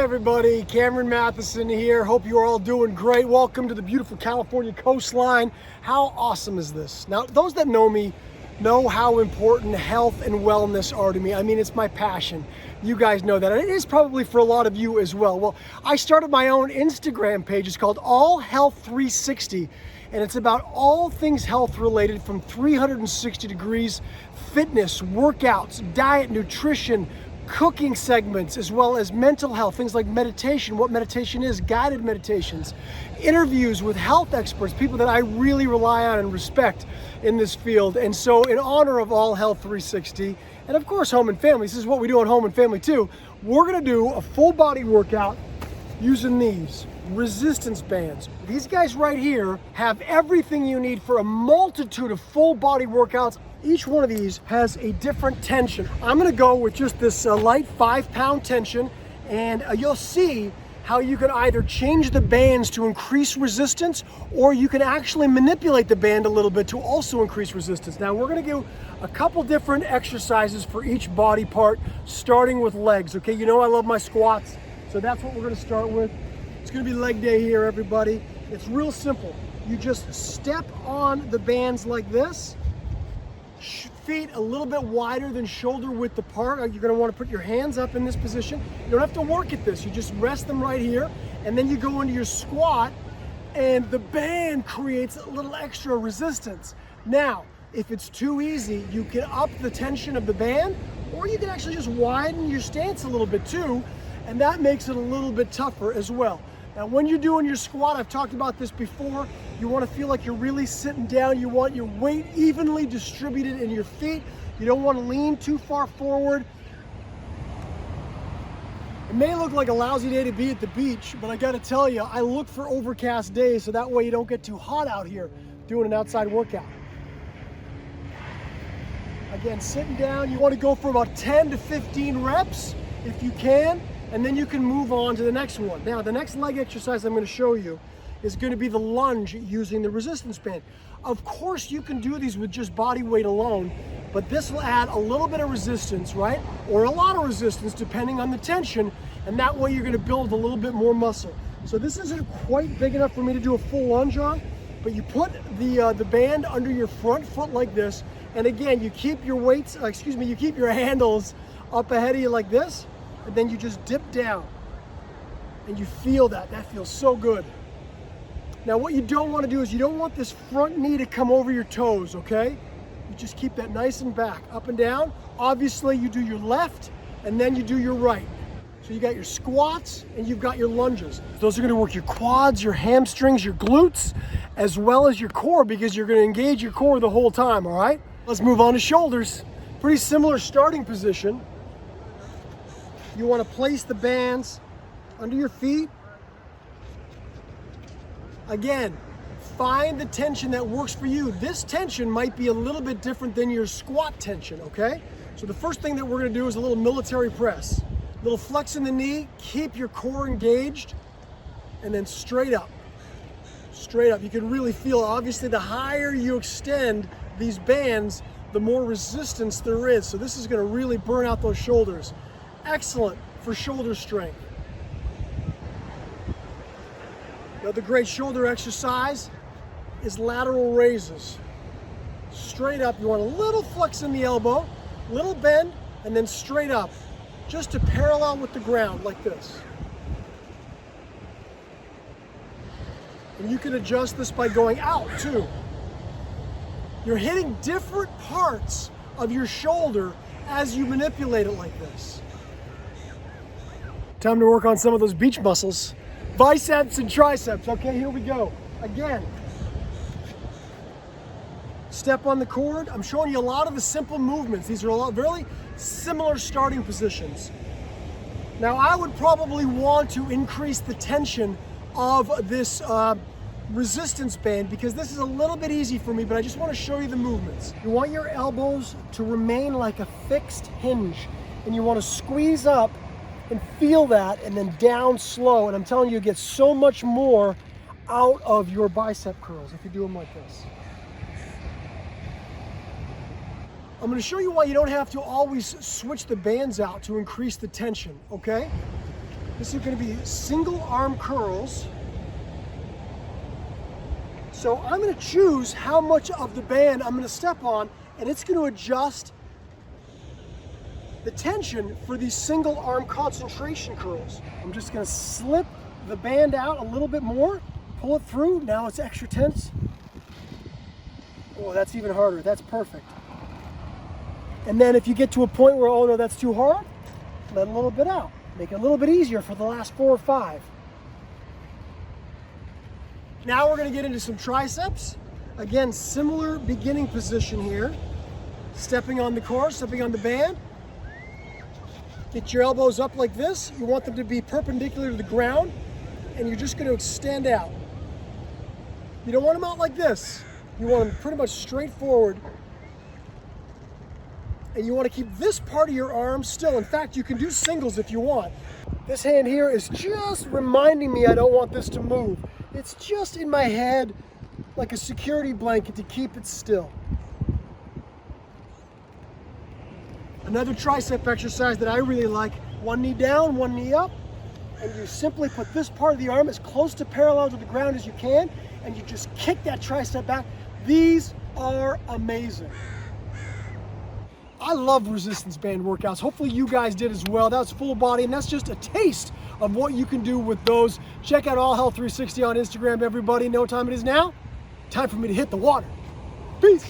everybody, Cameron Matheson here. Hope you're all doing great. Welcome to the beautiful California coastline. How awesome is this? Now, those that know me know how important health and wellness are to me. I mean, it's my passion. You guys know that. And it is probably for a lot of you as well. Well, I started my own Instagram page. It's called All Health 360. And it's about all things health related from 360 degrees, fitness, workouts, diet, nutrition, cooking segments, as well as mental health, things like meditation, what meditation is, guided meditations, interviews with health experts, people that I really rely on and respect in this field. And so in honor of All Health 360, and of course Home and Family, this is what we do on Home and Family too, we're gonna do a full body workout using these resistance bands. These guys right here have everything you need for a multitude of full body workouts. Each one of these has a different tension. I'm gonna go with just this light 5-pound tension, and you'll see how you can either change the bands to increase resistance, or you can actually manipulate the band a little bit to also increase resistance. Now we're gonna do a couple different exercises for each body part, starting with legs, okay? You know I love my squats, so that's what we're gonna start with. It's gonna be leg day here, everybody. It's real simple. You just step on the bands like this, feet a little bit wider than shoulder width apart. You're gonna wanna put your hands up in this position. You don't have to work at this. You just rest them right here, and then you go into your squat, and the band creates a little extra resistance. Now, if it's too easy, you can up the tension of the band, or you can actually just widen your stance a little bit too, and that makes it a little bit tougher as well. Now, when you're doing your squat, I've talked about this before, you want to feel like you're really sitting down. You want your weight evenly distributed in your feet. You don't want to lean too far forward. It may look like a lousy day to be at the beach, but I got to tell you, I look for overcast days so that way you don't get too hot out here doing an outside workout. Again, sitting down, you want to go for about 10 to 15 reps if you can, and then you can move on to the next one. Now, the next leg exercise I'm going to show you is going to be the lunge using the resistance band. Of course, you can do these with just body weight alone, but this will add a little bit of resistance, right? Or a lot of resistance depending on the tension, and that way you're going to build a little bit more muscle. So this isn't quite big enough for me to do a full lunge on, but you put the band under your front foot like this, and again, you keep your weights, you keep your handles up ahead of you like this, and then you just dip down, and you feel that. That feels so good. Now, what you don't want to do is you don't want this front knee to come over your toes, okay? You just keep that nice and back, up and down. Obviously, you do your left, and then you do your right. So you got your squats, and you've got your lunges. Those are going to work your quads, your hamstrings, your glutes, as well as your core, because you're going to engage your core the whole time, all right? Let's move on to shoulders. Pretty similar starting position. You want to place the bands under your feet. Again, find the tension that works for you. This tension might be a little bit different than your squat tension, okay? So the first thing that we're going to do is a little military press. A little flex in the knee, keep your core engaged, and then straight up. Straight up. You can really feel, obviously, the higher you extend these bands, the more resistance there is. So this is going to really burn out those shoulders. Excellent for shoulder strength. Another great shoulder exercise is lateral raises. Straight up, you want a little flex in the elbow, little bend, and then straight up, just to parallel with the ground like this. And you can adjust this by going out too. You're hitting different parts of your shoulder as you manipulate it like this. Time to work on some of those beach muscles. Biceps and triceps. Okay, here we go. Again, step on the cord. I'm showing you a lot of the simple movements. These are a lot really similar starting positions. Now, I would probably want to increase the tension of this resistance band because this is a little bit easy for me, but I just want to show you the movements. You want your elbows to remain like a fixed hinge, and you want to squeeze up and feel that, and then down slow. And I'm telling you, you get so much more out of your bicep curls if you do them like this. I'm going to show you why you don't have to always switch the bands out to increase the tension, okay? This is going to be single arm curls. So I'm going to choose how much of the band I'm going to step on, and it's going to adjust the tension for these single arm concentration curls. I'm just going to slip the band out a little bit more, pull it through. Now it's extra tense. Oh, that's even harder. That's perfect. And then if you get to a point where, oh no, that's too hard, let a little bit out. Make it a little bit easier for the last 4 or 5. Now we're going to get into some triceps. Again, similar beginning position here. Stepping on the core, stepping on the band. Get your elbows up like this. You want them to be perpendicular to the ground, and you're just going to extend out. You don't want them out like this. You want them pretty much straight forward. And you want to keep this part of your arm still. In fact, you can do singles if you want. This hand here is just reminding me I don't want this to move. It's just in my head like a security blanket to keep it still. Another tricep exercise that I really like, one knee down, one knee up, and you simply put this part of the arm as close to parallel to the ground as you can, and you just kick that tricep back. These are amazing. I love resistance band workouts. Hopefully you guys did as well. That's full body, and that's just a taste of what you can do with those. Check out All Health 360 on Instagram, everybody. Know what time it is now? Time for me to hit the water. Peace.